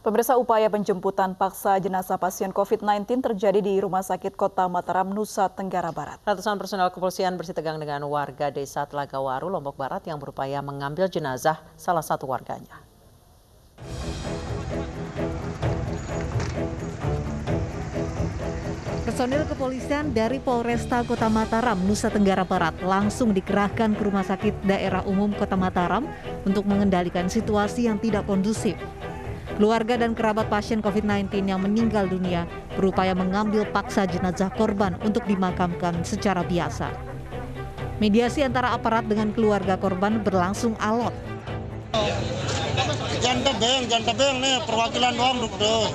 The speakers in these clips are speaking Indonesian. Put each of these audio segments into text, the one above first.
Pemirsa, upaya penjemputan paksa jenazah pasien COVID-19 terjadi di Rumah Sakit Kota Mataram, Nusa Tenggara Barat. Ratusan personel kepolisian bersitegang dengan warga desa Telagawaru, Lombok Barat yang berupaya mengambil jenazah salah satu warganya. Personil kepolisian dari Polresta Kota Mataram, Nusa Tenggara Barat langsung dikerahkan ke Rumah Sakit Daerah Umum Kota Mataram untuk mengendalikan situasi yang tidak kondusif. Keluarga dan kerabat pasien COVID-19 yang meninggal dunia berupaya mengambil paksa jenazah korban untuk dimakamkan secara biasa. Mediasi antara aparat dengan keluarga korban berlangsung alot. Jangan tebeng nih, perwakilan doang duduk.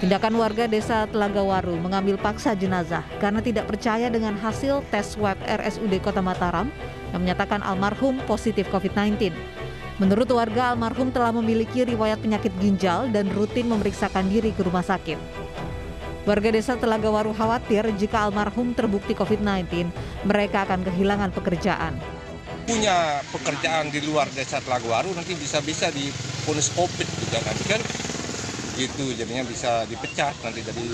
Tindakan warga desa Telagawaru mengambil paksa jenazah karena tidak percaya dengan hasil tes swab RSUD Kota Mataram yang menyatakan almarhum positif COVID-19. Menurut warga, almarhum telah memiliki riwayat penyakit ginjal dan rutin memeriksakan diri ke rumah sakit. Warga desa Telagawaru khawatir jika almarhum terbukti COVID-19, mereka akan kehilangan pekerjaan. Punya pekerjaan di luar desa Telagawaru nanti bisa divonis COVID juga nanti kan gitu, jadinya bisa dipecat nanti dari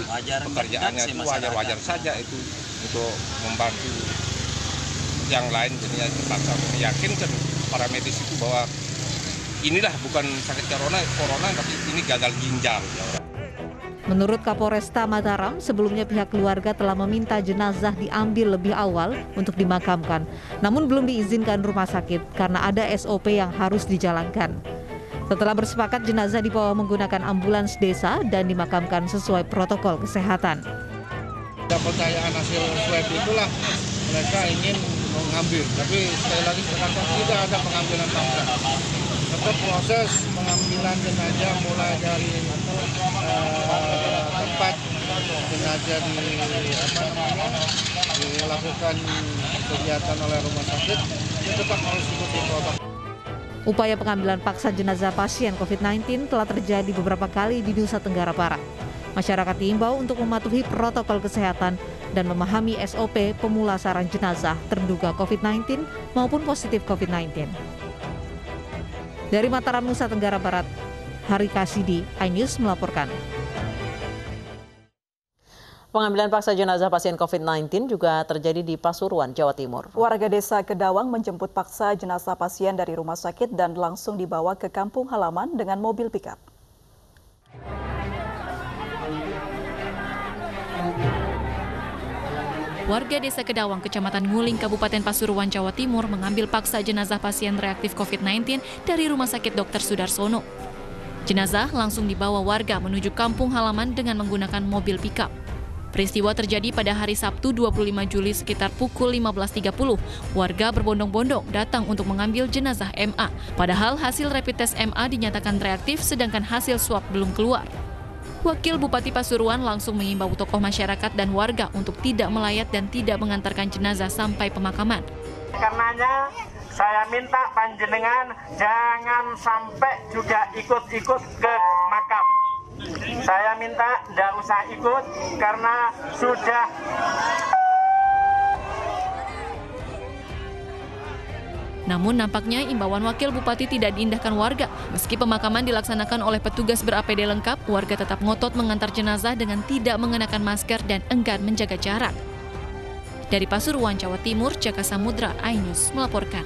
pekerjaannya. Itu wajar saja itu untuk membantu yang lain, jadinya terpaksa meyakinkan para medis itu bahwa inilah bukan sakit corona tapi ini gagal ginjal. Menurut Kapolresta Mataram, sebelumnya pihak keluarga telah meminta jenazah diambil lebih awal untuk dimakamkan, namun belum diizinkan rumah sakit karena ada SOP yang harus dijalankan. Setelah bersepakat, jenazah dibawa menggunakan ambulans desa dan dimakamkan sesuai protokol kesehatan. Kepercayaan hasil swab itulah mereka ingin mengambil, tapi sekali lagi sekarang tidak ada pengambilan paksa. Tetap proses pengambilan jenazah mulai dari tempat jenazah dilakukan kegiatan oleh rumah sakit, itu tetap harus ikuti protokol. Upaya pengambilan paksa jenazah pasien COVID-19 telah terjadi beberapa kali di Nusa Tenggara Barat. Masyarakat diimbau untuk mematuhi protokol kesehatan dan memahami SOP pemulasaran jenazah terduga COVID-19 maupun positif COVID-19. Dari Mataram, Nusa Tenggara Barat, Hari Kasidi, iNews melaporkan. Pengambilan paksa jenazah pasien COVID-19 juga terjadi di Pasuruan, Jawa Timur. Warga desa Kedawang menjemput paksa jenazah pasien dari rumah sakit dan langsung dibawa ke kampung halaman dengan mobil pickup. Warga desa Kedawang, Kecamatan Nguling, Kabupaten Pasuruan, Jawa Timur mengambil paksa jenazah pasien reaktif COVID-19 dari Rumah Sakit Dr. Sudarsono. Jenazah langsung dibawa warga menuju kampung halaman dengan menggunakan mobil pickup. Peristiwa terjadi pada hari Sabtu 25 Juli sekitar pukul 15.30. Warga berbondong-bondong datang untuk mengambil jenazah MA. Padahal hasil rapid test MA dinyatakan reaktif sedangkan hasil swab belum keluar. Wakil Bupati Pasuruan langsung mengimbau tokoh masyarakat dan warga untuk tidak melayat dan tidak mengantarkan jenazah sampai pemakaman. Karenanya saya minta panjenengan jangan sampai juga ikut-ikut ke makam. Saya minta tidak usah ikut karena sudah. Namun nampaknya imbauan Wakil Bupati tidak diindahkan warga. Meski pemakaman dilaksanakan oleh petugas ber-APD lengkap, warga tetap ngotot mengantar jenazah dengan tidak mengenakan masker dan enggan menjaga jarak. Dari Pasuruan, Jawa Timur, Jaka Samudra, iNews melaporkan.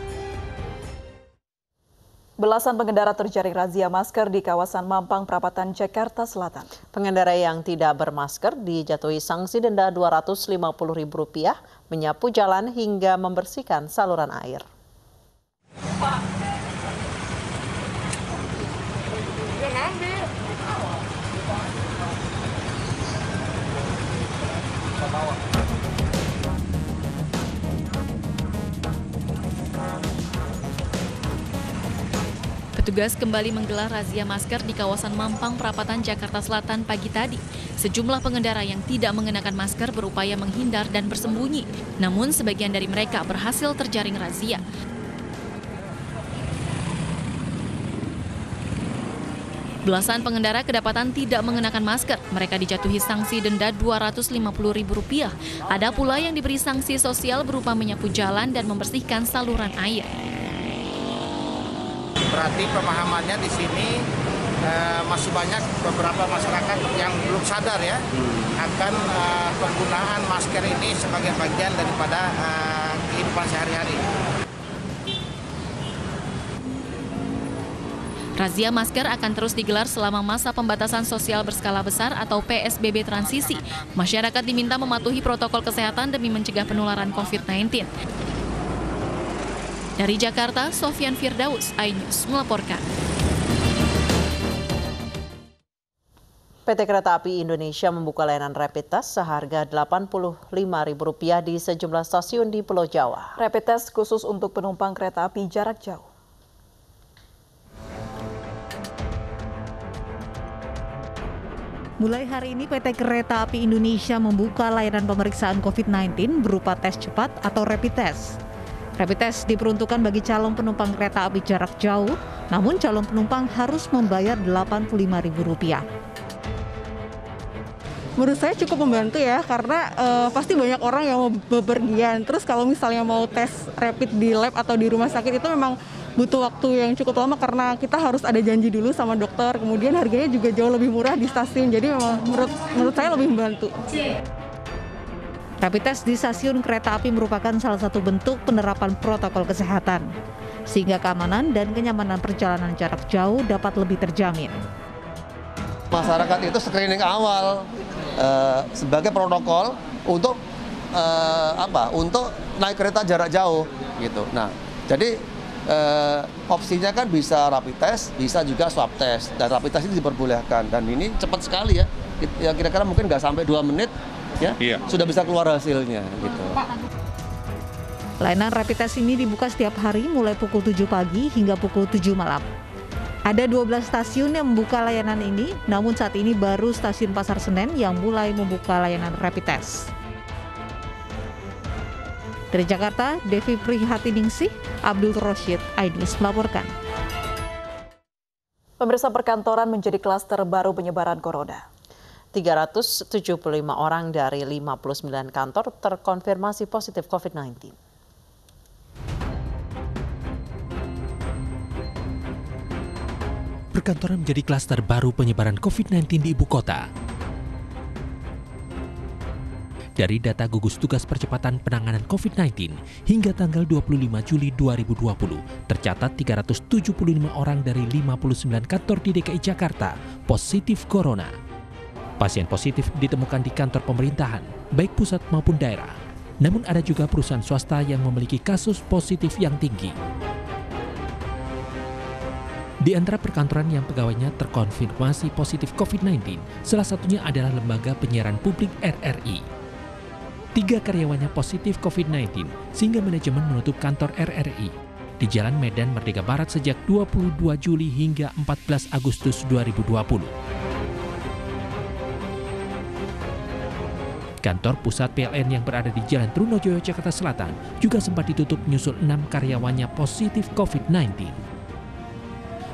Belasan pengendara terjaring razia masker di kawasan Mampang, Perapatan, Jakarta Selatan. Pengendara yang tidak bermasker dijatuhi sanksi denda Rp250.000, menyapu jalan hingga membersihkan saluran air. Petugas kembali menggelar razia masker di kawasan Mampang, Perapatan, Jakarta Selatan pagi tadi. Sejumlah pengendara yang tidak mengenakan masker berupaya menghindar dan bersembunyi. Namun sebagian dari mereka berhasil terjaring razia. Belasan pengendara kedapatan tidak mengenakan masker. Mereka dijatuhi sanksi denda Rp250.000. Ada pula yang diberi sanksi sosial berupa menyapu jalan dan membersihkan saluran air. Berarti pemahamannya di sini masih banyak beberapa masyarakat yang belum sadar ya akan penggunaan masker ini sebagai bagian daripada kehidupan sehari-hari. Razia masker akan terus digelar selama masa pembatasan sosial berskala besar atau PSBB transisi. Masyarakat diminta mematuhi protokol kesehatan demi mencegah penularan COVID-19. Dari Jakarta, Sofyan Firdaus, iNews melaporkan. PT Kereta Api Indonesia membuka layanan rapid test seharga Rp85.000 di sejumlah stasiun di Pulau Jawa. Rapid test khusus untuk penumpang kereta api jarak jauh. Mulai hari ini PT Kereta Api Indonesia membuka layanan pemeriksaan COVID-19 berupa tes cepat atau rapid test. Rapid test diperuntukkan bagi calon penumpang kereta api jarak jauh, namun calon penumpang harus membayar Rp85.000. Menurut saya cukup membantu ya, karena pasti banyak orang yang mau bepergian. Terus kalau misalnya mau tes rapid di lab atau di rumah sakit itu memang butuh waktu yang cukup lama karena kita harus ada janji dulu sama dokter. Kemudian harganya juga jauh lebih murah di stasiun. Jadi memang menurut saya lebih membantu. Rapid test di stasiun kereta api merupakan salah satu bentuk penerapan protokol kesehatan, sehingga keamanan dan kenyamanan perjalanan jarak jauh dapat lebih terjamin. Masyarakat itu screening awal sebagai protokol untuk untuk naik kereta jarak jauh gitu. Nah, jadi opsinya kan bisa rapid test, bisa juga swab test, dan rapid test ini diperbolehkan dan ini cepat sekali ya. Ya kira-kira mungkin nggak sampai 2 menit ya, sudah bisa keluar hasilnya gitu. Layanan rapid test ini dibuka setiap hari mulai pukul 7 pagi hingga pukul 7 malam. Ada 12 stasiun yang membuka layanan ini, namun saat ini baru stasiun Pasar Senen yang mulai membuka layanan rapid test. Dari Jakarta, Devi Prihatiningsih, Abdul Rosyid, iNews melaporkan. Pemirsa, perkantoran menjadi klaster baru penyebaran corona. 375 orang dari 59 kantor terkonfirmasi positif COVID-19. Perkantoran menjadi klaster baru penyebaran COVID-19 di ibu kota. Dari data gugus tugas percepatan penanganan COVID-19 hingga tanggal 25 Juli 2020, tercatat 375 orang dari 59 kantor di DKI Jakarta positif corona. Pasien positif ditemukan di kantor pemerintahan, baik pusat maupun daerah. Namun ada juga perusahaan swasta yang memiliki kasus positif yang tinggi. Di antara perkantoran yang pegawainya terkonfirmasi positif COVID-19, salah satunya adalah Lembaga Penyiaran Publik RRI. 3 karyawannya positif COVID-19, sehingga manajemen menutup kantor RRI di Jalan Medan Merdeka Barat sejak 22 Juli hingga 14 Agustus 2020. Kantor pusat PLN yang berada di Jalan Trunojoyo, Jakarta Selatan juga sempat ditutup menyusul 6 karyawannya positif COVID-19.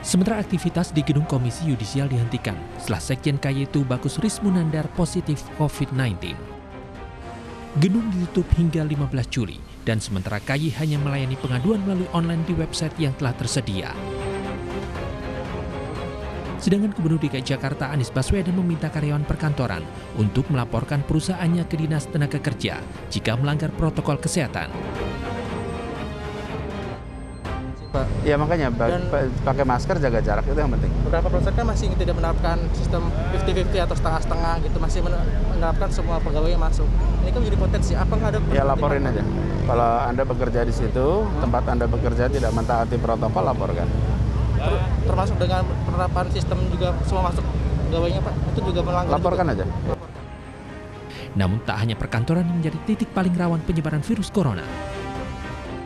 Sementara aktivitas di gedung Komisi Yudisial dihentikan setelah Sekjen KY Tubagus Rismunandar positif COVID-19. Gedung ditutup hingga 15 Juli dan sementara KY hanya melayani pengaduan melalui online di website yang telah tersedia. Sedangkan Gubernur DKI Jakarta Anies Baswedan meminta karyawan perkantoran untuk melaporkan perusahaannya ke Dinas Tenaga Kerja jika melanggar protokol kesehatan. Ya makanya pakai masker, jaga jarak itu yang penting. Beberapa perusahaan kan masih tidak menerapkan sistem 50-50 atau setengah-setengah gitu, masih menerapkan semua pegawai yang masuk. Ini kan menjadi potensi, apa nggak ada? Ya laporin aja. Kalau Anda bekerja di situ, tempat Anda bekerja tidak mentaati protokol, laporkan. Termasuk dengan penerapan sistem juga semua masuk pegawainya Pak, itu juga melanggar. Laporkan aja. Namun tak hanya perkantoran yang menjadi titik paling rawan penyebaran virus corona.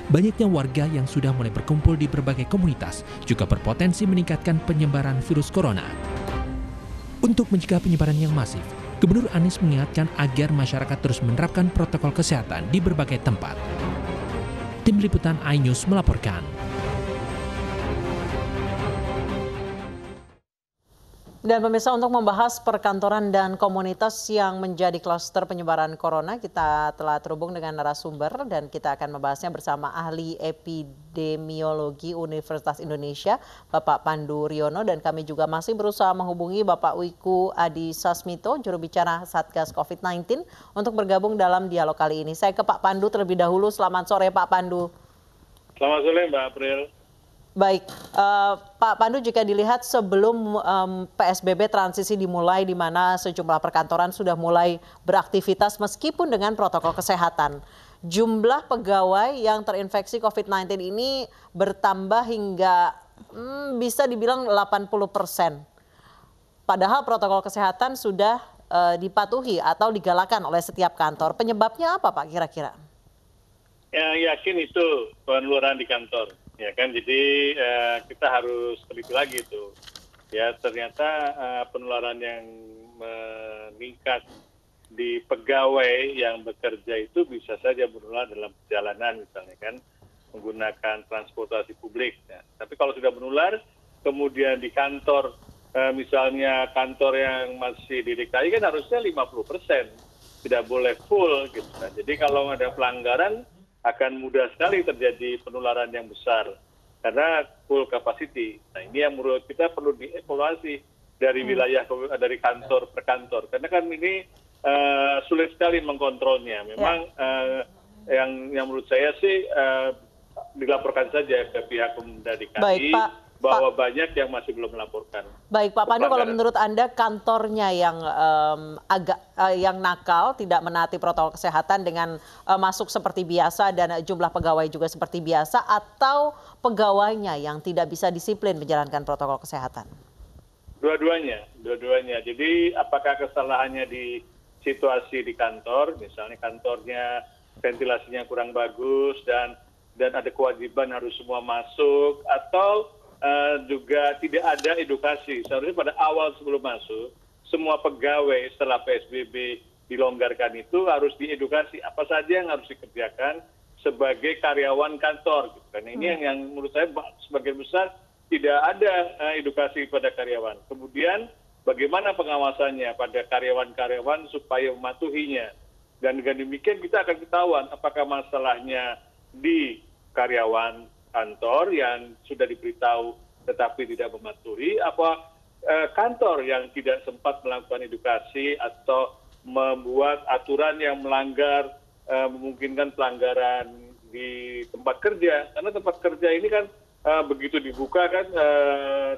Banyaknya warga yang sudah mulai berkumpul di berbagai komunitas juga berpotensi meningkatkan penyebaran virus corona. Untuk mencegah penyebaran yang masif, Gubernur Anies mengingatkan agar masyarakat terus menerapkan protokol kesehatan di berbagai tempat. Tim Liputan iNews melaporkan. Dan pemirsa, untuk membahas perkantoran dan komunitas yang menjadi klaster penyebaran corona, kita telah terhubung dengan narasumber dan kita akan membahasnya bersama ahli epidemiologi Universitas Indonesia, Bapak Pandu Riono, dan kami juga masih berusaha menghubungi Bapak Wiku Adi Sasmito, juru bicara Satgas COVID-19, untuk bergabung dalam dialog kali ini. Saya ke Pak Pandu terlebih dahulu. Selamat sore Pak Pandu. Selamat sore Mbak April. Baik, Pak Pandu, jika dilihat sebelum PSBB transisi dimulai, di mana sejumlah perkantoran sudah mulai beraktivitas meskipun dengan protokol kesehatan, jumlah pegawai yang terinfeksi COVID-19 ini bertambah hingga bisa dibilang 80%. Padahal protokol kesehatan sudah dipatuhi atau digalakan oleh setiap kantor. Penyebabnya apa Pak kira-kira? Yang yakin itu penularan di kantor. Ya kan, jadi kita harus teliti lagi itu. Ya, ternyata penularan yang meningkat di pegawai yang bekerja itu bisa saja menular dalam perjalanan, misalnya kan, menggunakan transportasi publik. Ya. Tapi kalau sudah menular, kemudian di kantor, misalnya kantor yang masih di DKI kan harusnya 50%, tidak boleh full gitu. Nah, jadi kalau ada pelanggaran, akan mudah sekali terjadi penularan yang besar karena full capacity. Nah, ini yang menurut kita perlu dievaluasi dari wilayah, dari kantor per kantor, karena kan ini sulit sekali mengkontrolnya. Memang yang menurut saya sih dilaporkan saja ke pihak Pemda DKI bahwa banyak yang masih belum melaporkan. Baik Pak Pandu, kalau menurut Anda kantornya yang yang nakal, tidak menaati protokol kesehatan dengan masuk seperti biasa dan jumlah pegawai juga seperti biasa, atau pegawainya yang tidak bisa disiplin menjalankan protokol kesehatan? Dua-duanya. Jadi apakah kesalahannya di situasi di kantor, misalnya kantornya ventilasinya kurang bagus dan ada kewajiban harus semua masuk, atau juga tidak ada edukasi. Seharusnya pada awal sebelum masuk, semua pegawai setelah PSBB dilonggarkan itu harus diedukasi apa saja yang harus dikerjakan sebagai karyawan kantor. Gitu. Karena ini yang menurut saya sebagian besar tidak ada edukasi pada karyawan. Kemudian bagaimana pengawasannya pada karyawan-karyawan supaya mematuhinya. Dan dengan demikian kita akan ketahuan apakah masalahnya di karyawan kantor yang sudah diberitahu tetapi tidak mematuhi, apa kantor yang tidak sempat melakukan edukasi atau membuat aturan yang melanggar, memungkinkan pelanggaran di tempat kerja. Karena tempat kerja ini kan begitu dibuka kan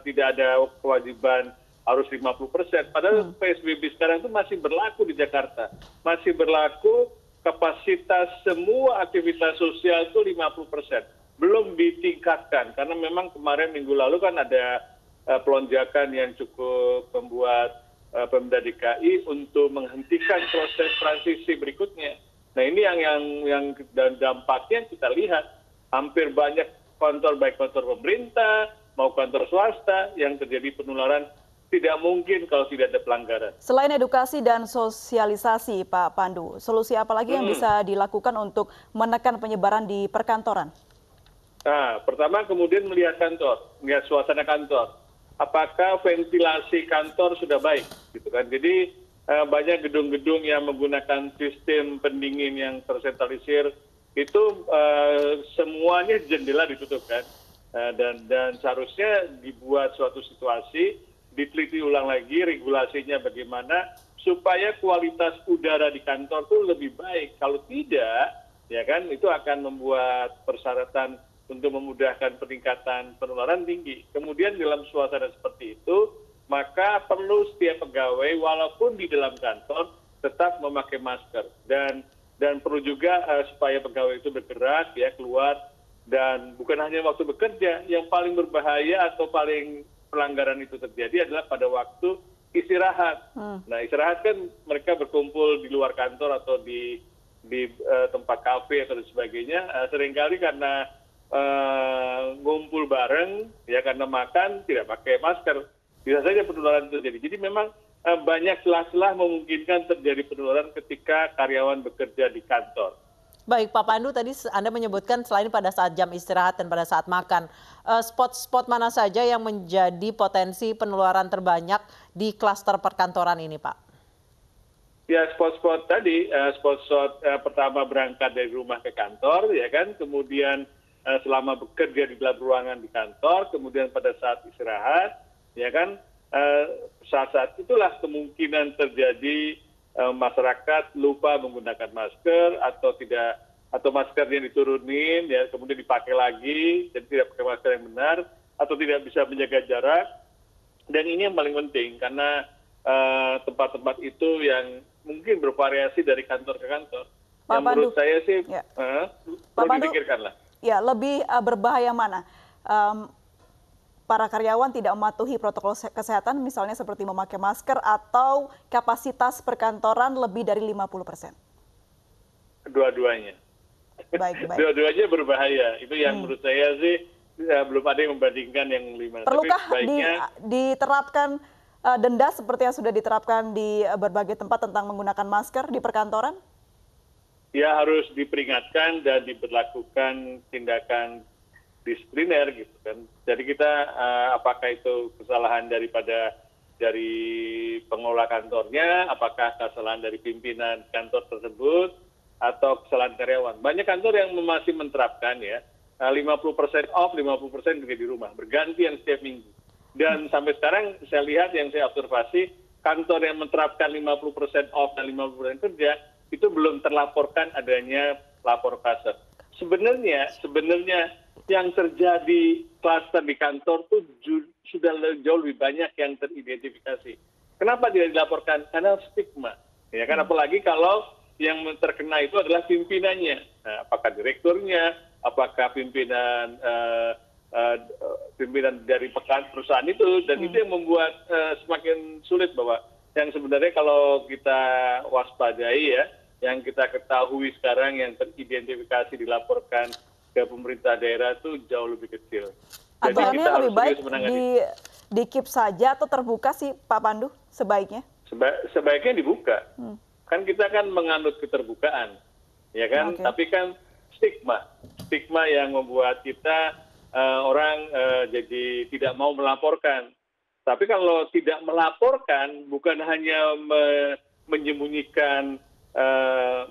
tidak ada kewajiban harus 50%. Padahal PSBB sekarang itu masih berlaku di Jakarta. Masih berlaku kapasitas semua aktivitas sosial itu 50%. Belum ditingkatkan karena memang kemarin minggu lalu kan ada pelonjakan yang cukup membuat Pemda DKI untuk menghentikan proses transisi berikutnya. Nah, ini yang dan dampaknya kita lihat hampir banyak kantor, baik kantor pemerintah maupun kantor swasta, yang terjadi penularan. Tidak mungkin kalau tidak ada pelanggaran. Selain edukasi dan sosialisasi, Pak Pandu, solusi apa lagi yang bisa dilakukan untuk menekan penyebaran di perkantoran? Nah, pertama kemudian melihat kantor, melihat suasana kantor. Apakah ventilasi kantor sudah baik, gitu kan? Jadi banyak gedung-gedung yang menggunakan sistem pendingin yang tersentralisir itu semuanya jendela ditutup kan, dan seharusnya dibuat suatu situasi, diteliti ulang lagi regulasinya bagaimana supaya kualitas udara di kantor itu lebih baik. Kalau tidak, ya kan, itu akan membuat persyaratan untuk memudahkan peningkatan penularan tinggi. Kemudian dalam suasana seperti itu, maka perlu setiap pegawai walaupun di dalam kantor tetap memakai masker, dan perlu juga supaya pegawai itu bergerak ya keluar, dan bukan hanya waktu bekerja. Yang paling berbahaya atau paling pelanggaran itu terjadi adalah pada waktu istirahat. Nah, istirahat kan mereka berkumpul di luar kantor atau di tempat kafe atau sebagainya, seringkali karena ngumpul bareng ya, karena makan tidak pakai masker, bisa saja penularan terjadi. Jadi memang banyak celah-celah memungkinkan terjadi penularan ketika karyawan bekerja di kantor. Baik, Pak Pandu, tadi Anda menyebutkan selain pada saat jam istirahat dan pada saat makan, spot-spot mana saja yang menjadi potensi penularan terbanyak di klaster perkantoran ini, Pak? Ya, spot-spot tadi, spot-spot pertama berangkat dari rumah ke kantor, ya kan, kemudian selama bekerja di dalam ruangan di kantor, kemudian pada saat istirahat, ya kan, saat-saat itulah kemungkinan terjadi masyarakat lupa menggunakan masker atau maskernya diturunin, ya kemudian dipakai lagi dan tidak pakai masker yang benar atau tidak bisa menjaga jarak. Dan ini yang paling penting karena tempat-tempat itu yang mungkin bervariasi dari kantor ke kantor. Pak yang menurut Pandu, saya sih ya. perlu dipikirkan lah. Ya, lebih berbahaya mana? Para karyawan tidak mematuhi protokol kesehatan, misalnya seperti memakai masker atau kapasitas perkantoran lebih dari 50%? Dua-duanya. Baik. Dua-duanya berbahaya. Itu yang menurut saya sih belum ada yang membandingkan yang 5. Perlukah diterapkan denda seperti yang sudah diterapkan di berbagai tempat tentang menggunakan masker di perkantoran? Ya, harus diperingatkan dan diberlakukan tindakan disipliner gitu kan. Jadi kita apakah itu kesalahan dari pengelola kantornya, apakah kesalahan dari pimpinan kantor tersebut atau kesalahan karyawan. Banyak kantor yang masih menerapkan ya 50% off, 50% kerja di rumah, bergantian setiap minggu. Dan sampai sekarang saya lihat yang saya observasi kantor yang menerapkan 50% off dan 50% kerja itu belum terlaporkan adanya lapor kasus. Sebenarnya yang terjadi klaster di kantor itu sudah jauh lebih banyak yang teridentifikasi. Kenapa tidak dilaporkan? Karena stigma. Ya kan, apalagi kalau yang terkena itu adalah pimpinannya. Nah, apakah direkturnya, apakah pimpinan dari perusahaan itu, dan itu yang membuat semakin sulit bahwa yang sebenarnya kalau kita waspadai ya, yang kita ketahui sekarang yang teridentifikasi dilaporkan ke pemerintah daerah itu jauh lebih kecil. Aturannya lebih baik di keep saja atau terbuka sih Pak Pandu sebaiknya? Sebaiknya dibuka. Kan kita kan menganut keterbukaan, ya kan? Okay. Tapi kan stigma yang membuat kita orang jadi tidak mau melaporkan. Tapi kalau tidak melaporkan bukan hanya menyembunyikan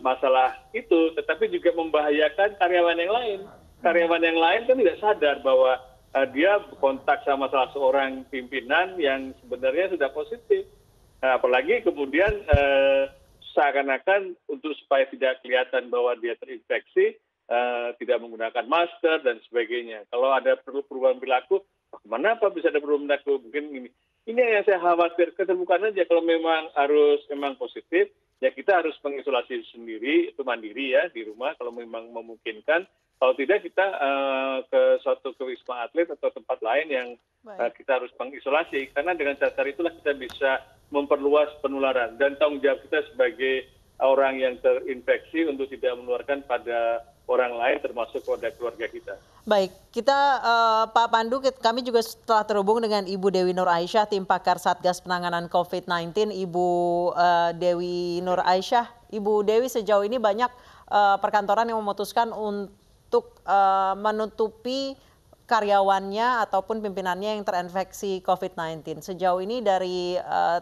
masalah itu, tetapi juga membahayakan karyawan yang lain. Karyawan yang lain kan tidak sadar bahwa dia kontak sama salah seorang pimpinan yang sebenarnya sudah positif. Nah, apalagi kemudian seakan-akan untuk supaya tidak kelihatan bahwa dia terinfeksi, tidak menggunakan masker dan sebagainya. Kalau ada perubahan perilaku, kenapa bisa ada perubahan perilaku? Mungkin ini yang saya khawatir, keterbukaan aja. Kalau memang positif, ya kita harus mengisolasi sendiri, itu mandiri ya di rumah kalau memang memungkinkan. Kalau tidak kita ke Wisma Atlet atau tempat lain yang kita harus mengisolasi. Karena dengan cara itulah kita bisa memperluas penularan. Dan tanggung jawab kita sebagai orang yang terinfeksi untuk tidak menularkan pada orang lain termasuk keluarga kita. Baik, kita Pak Pandu, kami juga setelah terhubung dengan Ibu Dewi Nur Aisyah, tim pakar Satgas Penanganan COVID-19. Ibu Dewi Nur Aisyah, Ibu Dewi, sejauh ini banyak perkantoran yang memutuskan untuk menutupi karyawannya ataupun pimpinannya yang terinfeksi COVID-19. Sejauh ini dari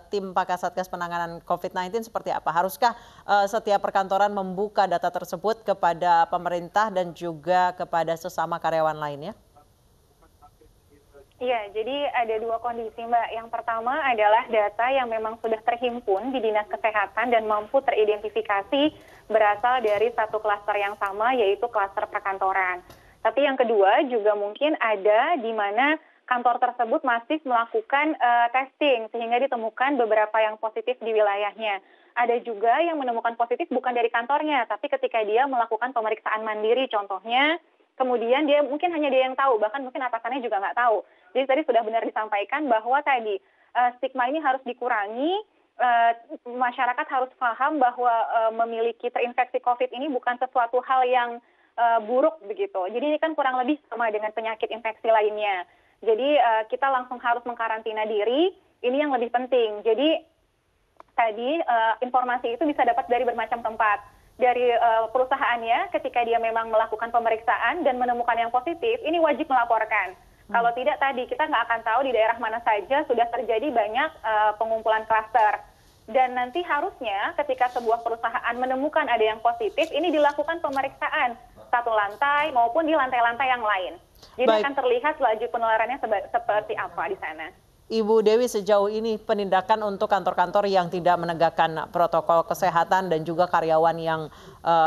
tim pakar Satgas Penanganan COVID-19 seperti apa? Haruskah setiap perkantoran membuka data tersebut kepada pemerintah dan juga kepada sesama karyawan lainnya? Iya, jadi ada dua kondisi, Mbak. Yang pertama adalah data yang memang sudah terhimpun di Dinas Kesehatan dan mampu teridentifikasi berasal dari satu klaster yang sama, yaitu klaster perkantoran. Tapi yang kedua juga mungkin ada di mana kantor tersebut masih melakukan testing sehingga ditemukan beberapa yang positif di wilayahnya. Ada juga yang menemukan positif bukan dari kantornya, tapi ketika dia melakukan pemeriksaan mandiri contohnya, kemudian dia mungkin hanya dia yang tahu, bahkan mungkin atasannya juga nggak tahu. Jadi tadi sudah benar disampaikan bahwa tadi stigma ini harus dikurangi, masyarakat harus paham bahwa memiliki terinfeksi COVID ini bukan sesuatu hal yang buruk begitu. Jadi ini kan kurang lebih sama dengan penyakit infeksi lainnya. Jadi kita langsung harus mengkarantina diri, ini yang lebih penting. Jadi tadi informasi itu bisa dapat dari bermacam tempat. dari perusahaannya ketika dia memang melakukan pemeriksaan dan menemukan yang positif, ini wajib melaporkan. Kalau tidak tadi kita nggak akan tahu di daerah mana saja sudah terjadi banyak pengumpulan klaster. Dan nanti harusnya ketika sebuah perusahaan menemukan ada yang positif, ini dilakukan pemeriksaan satu lantai maupun di lantai-lantai yang lain. Jadi akan terlihat laju penularannya seperti apa di sana. Ibu Dewi, sejauh ini penindakan untuk kantor-kantor yang tidak menegakkan protokol kesehatan dan juga karyawan yang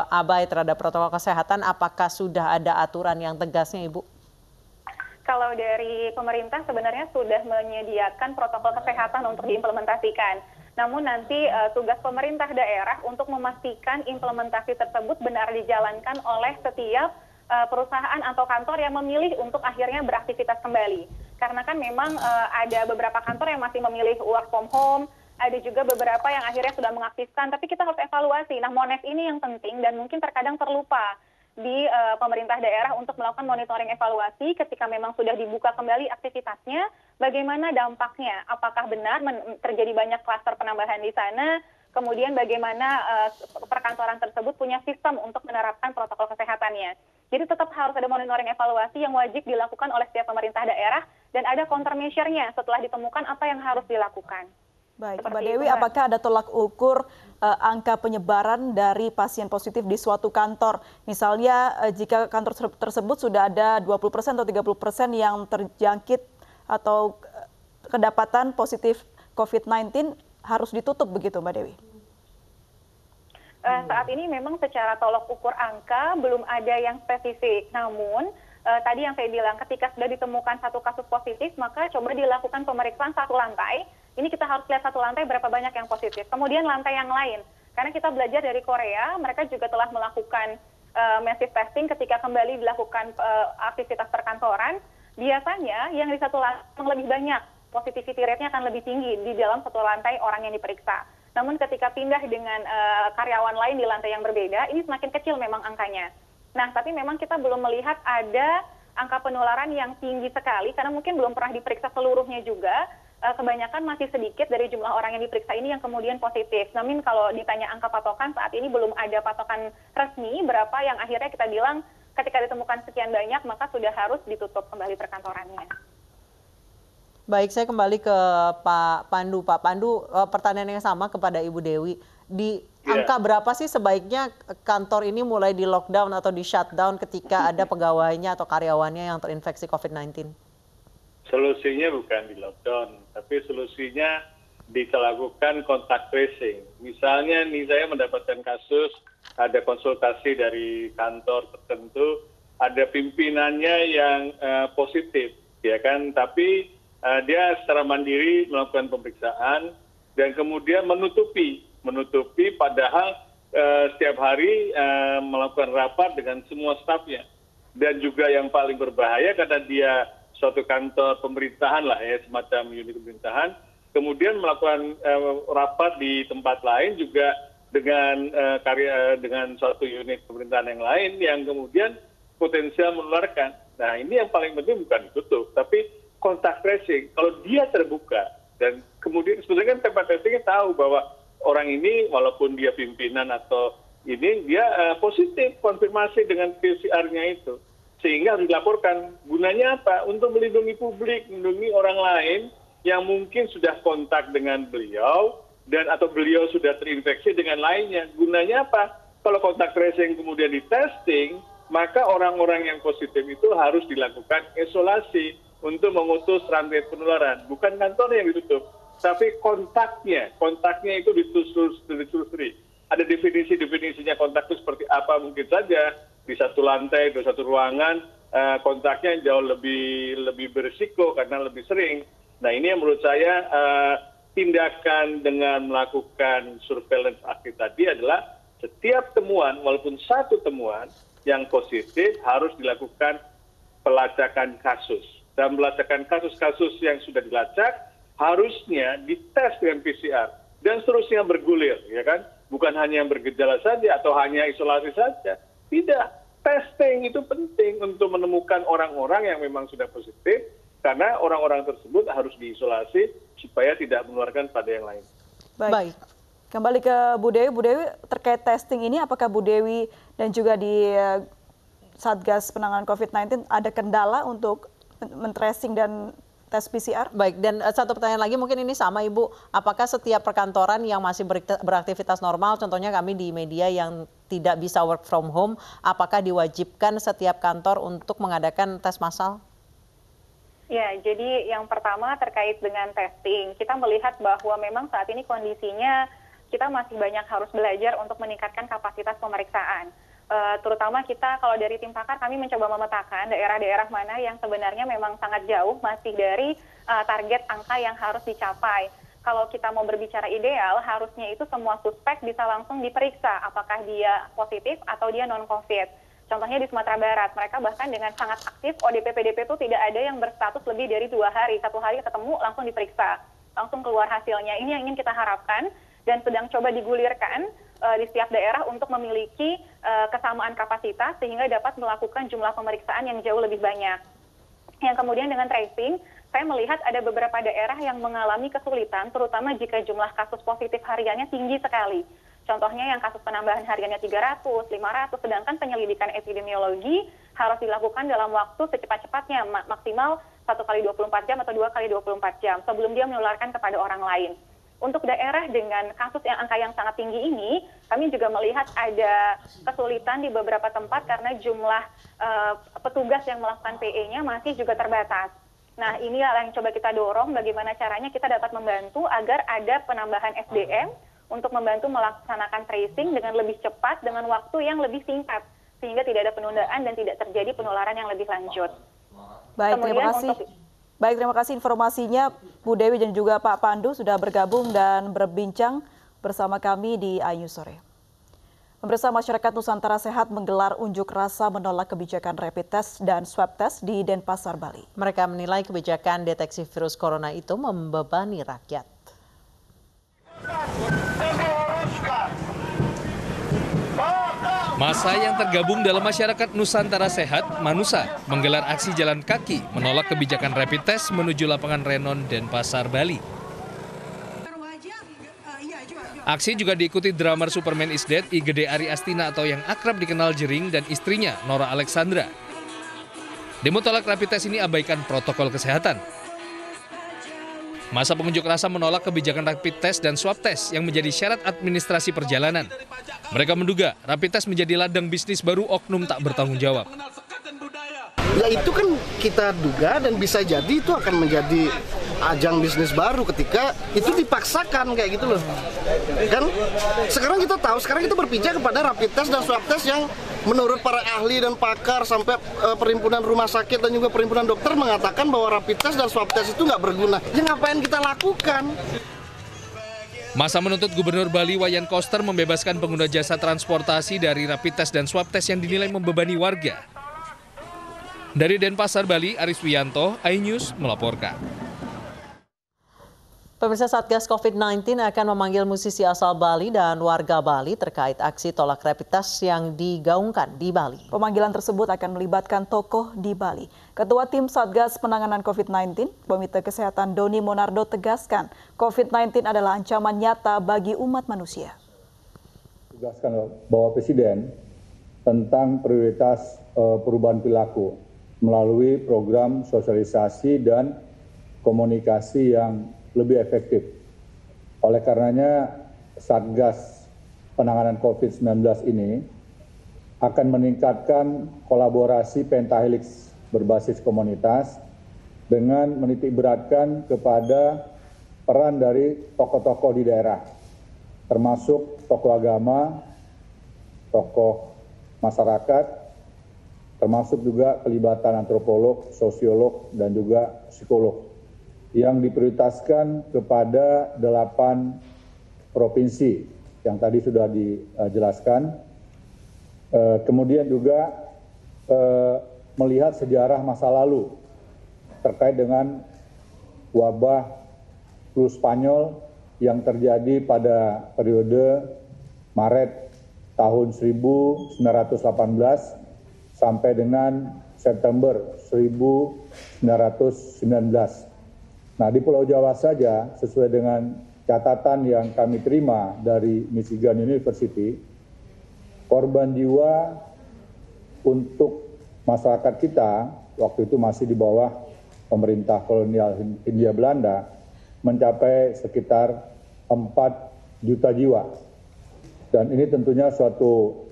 abai terhadap protokol kesehatan, apakah sudah ada aturan yang tegasnya, Ibu? Kalau dari pemerintah sebenarnya sudah menyediakan protokol kesehatan untuk diimplementasikan. Namun nanti tugas pemerintah daerah untuk memastikan implementasi tersebut benar dijalankan oleh setiap perusahaan atau kantor yang memilih untuk akhirnya beraktivitas kembali. Karena kan memang ada beberapa kantor yang masih memilih work from home, ada juga beberapa yang akhirnya sudah mengaktifkan, tapi kita harus evaluasi. Nah, Mones ini yang penting dan mungkin terkadang terlupa di pemerintah daerah untuk melakukan monitoring evaluasi ketika memang sudah dibuka kembali aktivitasnya, bagaimana dampaknya, apakah benar terjadi banyak klaster penambahan di sana, kemudian bagaimana perkantoran tersebut punya sistem untuk menerapkan protokol kesehatannya. Jadi tetap harus ada monitoring evaluasi yang wajib dilakukan oleh setiap pemerintah daerah dan ada countermeasure-nya setelah ditemukan apa yang harus dilakukan. Baik, Mbak Dewi, apakah ada tolak ukur angka penyebaran dari pasien positif di suatu kantor? Misalnya jika kantor tersebut sudah ada 20% atau 30% yang terjangkit atau kedapatan positif COVID-19 harus ditutup begitu, Mbak Dewi? Saat ini memang secara tolak ukur angka belum ada yang spesifik. Namun tadi yang saya bilang ketika sudah ditemukan satu kasus positif maka coba dilakukan pemeriksaan satu lantai. Ini kita harus lihat satu lantai berapa banyak yang positif. Kemudian lantai yang lain. Karena kita belajar dari Korea, mereka juga telah melakukan massive testing ketika kembali dilakukan aktivitas perkantoran. Biasanya yang di satu lantai lebih banyak, positivity rate-nya akan lebih tinggi di dalam satu lantai orang yang diperiksa. Namun ketika pindah dengan karyawan lain di lantai yang berbeda, ini semakin kecil memang angkanya. Nah, tapi memang kita belum melihat ada angka penularan yang tinggi sekali, karena mungkin belum pernah diperiksa seluruhnya juga. Kebanyakan masih sedikit dari jumlah orang yang diperiksa ini yang kemudian positif. Namun kalau ditanya angka patokan, saat ini belum ada patokan resmi berapa yang akhirnya kita bilang ketika ditemukan sekian banyak, maka sudah harus ditutup kembali perkantorannya. Baik, saya kembali ke Pak Pandu. Pak Pandu, pertanyaan yang sama kepada Ibu Dewi. Di angka berapa sih sebaiknya kantor ini mulai di lockdown atau di shutdown ketika ada pegawainya atau karyawannya yang terinfeksi COVID-19? Solusinya bukan di lockdown, tapi solusinya dilakukan kontak tracing. Misalnya nih saya mendapatkan kasus, ada konsultasi dari kantor tertentu, ada pimpinannya yang positif, ya kan? Tapi dia secara mandiri melakukan pemeriksaan dan kemudian menutupi padahal setiap hari melakukan rapat dengan semua stafnya. Dan juga yang paling berbahaya karena dia suatu kantor pemerintahan lah ya, semacam unit pemerintahan, kemudian melakukan rapat di tempat lain juga dengan suatu unit pemerintahan yang lain yang kemudian potensial menularkan. Nah, ini yang paling penting bukan ditutup, tapi kontak tracing. Kalau dia terbuka dan kemudian sebenarnya kan tempat tracingnya tahu bahwa orang ini walaupun dia pimpinan atau ini dia positif konfirmasi dengan PCR-nya itu. Sehingga harus dilaporkan. Gunanya apa? Untuk melindungi publik, melindungi orang lain yang mungkin sudah kontak dengan beliau dan atau beliau sudah terinfeksi dengan lainnya. Gunanya apa? Kalau kontak tracing kemudian di testing, maka orang-orang yang positif itu harus dilakukan isolasi untuk memutus rantai penularan. Bukan kantornya yang ditutup, tapi kontaknya itu ditelusuri. Ada definisinya kontak itu seperti apa mungkin saja. Di satu lantai, di satu ruangan, kontaknya jauh lebih berisiko karena lebih sering. Nah, ini yang menurut saya tindakan dengan melakukan surveillance aktif tadi adalah setiap temuan, walaupun satu temuan yang positif harus dilakukan pelacakan kasus. Dan pelacakan kasus-kasus yang sudah dilacak harusnya dites dengan PCR dan seterusnya bergulir, ya kan? Bukan hanya yang bergejala saja atau hanya isolasi saja. Tidak, testing itu penting untuk menemukan orang-orang yang memang sudah positif, karena orang-orang tersebut harus diisolasi supaya tidak menularkan pada yang lain. Baik. Kembali ke Bu Dewi. Bu Dewi, terkait testing ini, apakah Bu Dewi dan juga di Satgas Penanganan COVID-19 ada kendala untuk men-tracing dan tes PCR? Baik, dan satu pertanyaan lagi mungkin ini sama Ibu, apakah setiap perkantoran yang masih beraktivitas normal, contohnya kami di media yang tidak bisa work from home, apakah diwajibkan setiap kantor untuk mengadakan tes massal? Ya, jadi yang pertama terkait dengan testing, kita melihat bahwa memang saat ini kondisinya kita masih banyak harus belajar untuk meningkatkan kapasitas pemeriksaan. Terutama kita kalau dari tim pakar kami mencoba memetakan daerah-daerah mana yang sebenarnya memang sangat jauh masih dari target angka yang harus dicapai. Kalau kita mau berbicara ideal, harusnya itu semua suspek bisa langsung diperiksa apakah dia positif atau dia non-COVID. Contohnya di Sumatera Barat, mereka bahkan dengan sangat aktif ODP PDP itu tidak ada yang berstatus lebih dari 2 hari. 1 hari ketemu langsung diperiksa, langsung keluar hasilnya. Ini yang ingin kita harapkan dan sedang coba digulirkan di setiap daerah untuk memiliki kesamaan kapasitas sehingga dapat melakukan jumlah pemeriksaan yang jauh lebih banyak. Yang kemudian dengan tracing, saya melihat ada beberapa daerah yang mengalami kesulitan, terutama jika jumlah kasus positif hariannya tinggi sekali. Contohnya yang kasus penambahan hariannya 300, 500, sedangkan penyelidikan epidemiologi harus dilakukan dalam waktu secepat-cepatnya, maksimal 1 kali 24 jam atau 2 kali 24 jam, sebelum dia menularkan kepada orang lain. Untuk daerah dengan kasus yang angka yang sangat tinggi ini, kami juga melihat ada kesulitan di beberapa tempat karena jumlah petugas yang melakukan PE-nya masih juga terbatas. Nah, ini yang coba kita dorong bagaimana caranya kita dapat membantu agar ada penambahan SDM untuk membantu melaksanakan tracing dengan lebih cepat, dengan waktu yang lebih singkat, sehingga tidak ada penundaan dan tidak terjadi penularan yang lebih lanjut. Baik, terima kasih. Baik, terima kasih informasinya Bu Dewi dan juga Pak Pandu sudah bergabung dan berbincang bersama kami di iNews Sore. Pemirsa, masyarakat Nusantara Sehat menggelar unjuk rasa menolak kebijakan rapid test dan swab test di Denpasar, Bali. Mereka menilai kebijakan deteksi virus corona itu membebani rakyat. Masa yang tergabung dalam masyarakat Nusantara Sehat, Manusa, menggelar aksi jalan kaki menolak kebijakan rapid test menuju lapangan Renon Denpasar, Bali. Aksi juga diikuti drummer Superman is Dead, Igede Ari Astina atau yang akrab dikenal Jering dan istrinya Nora Alexandra. Demo tolak rapid test ini abaikan protokol kesehatan. Masa pengunjuk rasa menolak kebijakan rapid test dan swab test yang menjadi syarat administrasi perjalanan. Mereka menduga rapid test menjadi ladang bisnis baru oknum tak bertanggung jawab. Ya itu kan kita duga dan bisa jadi itu akan menjadi ajang bisnis baru ketika itu dipaksakan kayak gitu loh. Kan sekarang kita tahu, sekarang kita berpijak kepada rapid test dan swab test yang menurut para ahli dan pakar sampai perhimpunan rumah sakit dan juga perhimpunan dokter mengatakan bahwa rapid test dan swab test itu nggak berguna. Ya ngapain kita lakukan? Masa menuntut Gubernur Bali Wayan Koster membebaskan pengguna jasa transportasi dari rapid test dan swab test yang dinilai membebani warga. Dari Denpasar, Bali, Aris Wiyanto, iNews melaporkan. Pemirsa, Satgas COVID-19 akan memanggil musisi asal Bali dan warga Bali terkait aksi tolak rapid test yang digaungkan di Bali. Pemanggilan tersebut akan melibatkan tokoh di Bali. Ketua Tim Satgas Penanganan COVID-19, Komite Kesehatan Doni Monardo tegaskan, COVID-19 adalah ancaman nyata bagi umat manusia. Tegaskan bahwa Presiden tentang prioritas perubahan perilaku melalui program sosialisasi dan komunikasi yang lebih efektif. Oleh karenanya, Satgas Penanganan COVID-19 ini akan meningkatkan kolaborasi pentahelix berbasis komunitas dengan menitikberatkan kepada peran dari tokoh-tokoh di daerah, termasuk tokoh agama, tokoh masyarakat, termasuk juga pelibatan antropolog, sosiolog, dan juga psikolog yang diprioritaskan kepada 8 provinsi yang tadi sudah dijelaskan. Kemudian juga melihat sejarah masa lalu terkait dengan wabah flu Spanyol yang terjadi pada periode Maret tahun 1918 sampai dengan September 1919. Nah, di Pulau Jawa saja, sesuai dengan catatan yang kami terima dari Michigan University, korban jiwa untuk masyarakat kita waktu itu masih di bawah pemerintah kolonial Hindia Belanda mencapai sekitar 4 juta jiwa. Dan ini tentunya suatu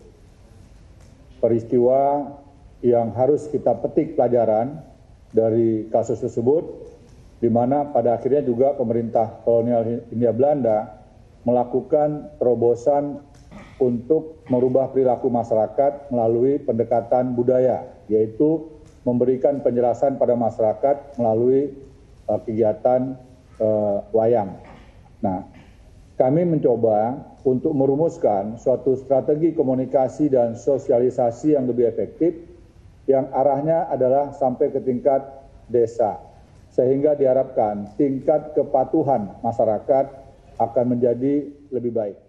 peristiwa yang harus kita petik pelajaran dari kasus tersebut, di mana pada akhirnya juga pemerintah kolonial Hindia Belanda melakukan terobosan untuk merubah perilaku masyarakat melalui pendekatan budaya, yaitu memberikan penjelasan pada masyarakat melalui kegiatan wayang. Nah, kami mencoba untuk merumuskan suatu strategi komunikasi dan sosialisasi yang lebih efektif, yang arahnya adalah sampai ke tingkat desa, sehingga diharapkan tingkat kepatuhan masyarakat akan menjadi lebih baik.